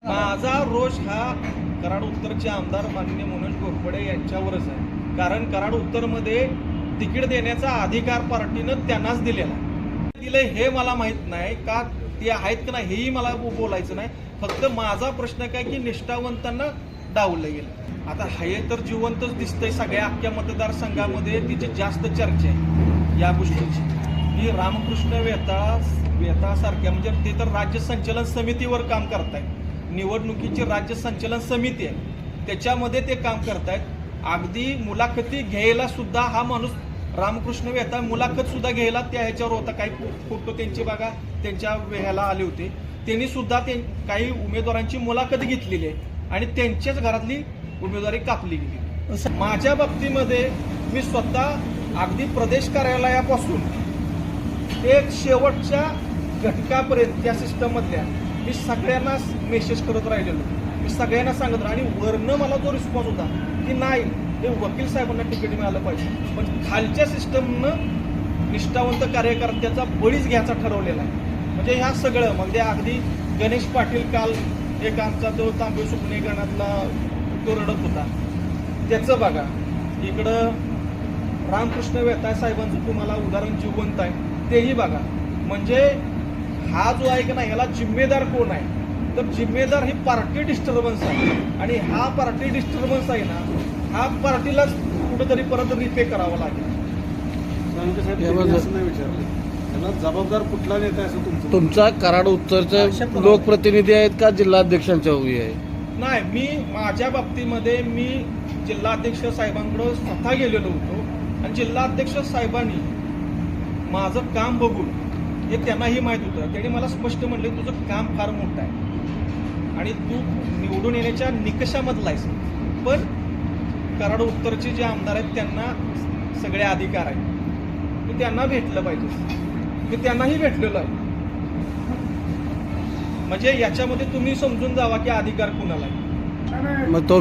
माझा रोष हा कराड उत्तरचे आमदार माननीय मनोज घोरपडे यांच्यावरच आहे. कारण कराड उत्तरमध्ये तिकीट देण्याचा अधिकार पार्टीनं त्यांनाच दिलेला हे मला माहित नाही का ते आहेत का नाही हेही मला बोलायचं नाही. फक्त माझा प्रश्न काय की निष्ठावंतांना डावलं गेलं. आता हे तर जिवंतच दिसतंय सगळ्या अख्ख्या मतदारसंघामध्ये तिची जास्त चर्चा आहे या गोष्टीची. ही रामकृष्ण वेताळासारख्या म्हणजे ते तर राज्य संचालन समितीवर काम करतायत. निवडणुकीची राज्य संचालन समिती आहे त्याच्यामध्ये ते काम करतायत. अगदी मुलाखती घ्यायला सुद्धा हा माणूस रामकृष्ण वेताळ मुलाखत सुद्धा घ्यायला त्या ह्याच्यावर होता. काही फोटो त्यांची बघा त्यांच्या वेळेला आले होते. त्यांनी सुद्धा काही उमेदवारांची मुलाखत घेतलेली आहे आणि त्यांच्याच घरातली उमेदवारी कापली गेली. माझ्या बाबतीमध्ये मी स्वतः अगदी प्रदेश कार्यालयापासून ते शेवटच्या घटकापर्यंत त्या सिस्टम मधल्या मी सगळ्यांना मेसेज करत राहिलेलो. मी सगळ्यांना सांगत आणि वरनं मला जो रिस्पॉन्स होता की नाही हे वकील साहेबांना तिकीट मिळालं पाहिजे. पण खालच्या सिस्टमनं निष्ठावंत कार्यकर्त्याचा बळीच घ्यायचा ठरवलेला आहे. म्हणजे ह्या सगळं म्हणजे अगदी गणेश पाटील काल एक आमचा तो तांबे सुकणे गणातला तो रडत होता त्याचं बघा. इकडं रामकृष्ण वेताळ साहेबांचं तुम्हाला उदाहरण जिवंत आहे तेही बघा. म्हणजे हा जो आहे की नाही ह्याला जिम्मेदार कोण आहे तर जिम्मेदार ही पार्टी डिस्टर्बन्स आहे. आणि हा पार्टी डिस्टर्बन्स आहे ना हा पार्टीलाच कुठेतरी परत रिपे करावा लागेल. त्याला जबाबदार कुठला नेता असं तुमचा कराड उत्तरचा लोकप्रतिनिधी आहेत का जिल्हाध्यक्षांच्या उभी आहे? नाही मी माझ्या बाबतीमध्ये मी जिल्हाध्यक्ष साहेबांकडे स्वतः गेलेलो होतो आणि जिल्हाध्यक्ष साहेबांनी माझं काम बघून हे त्यांनाही माहित होतं. त्यांनी मला स्पष्ट म्हणले तुझं काम फार मोठं आहे आणि तू निवडून येण्याच्या निकषामधला आहेस. पण कराड उत्तरचे जे आमदार आहेत त्यांना सगळे अधिकार आहेत ते त्यांना भेटलं पाहिजे. मी त्यांनाही भेटलेलो आहे. म्हणजे याच्यामध्ये तुम्ही समजून जावा की अधिकार कुणाला आहे. मग तो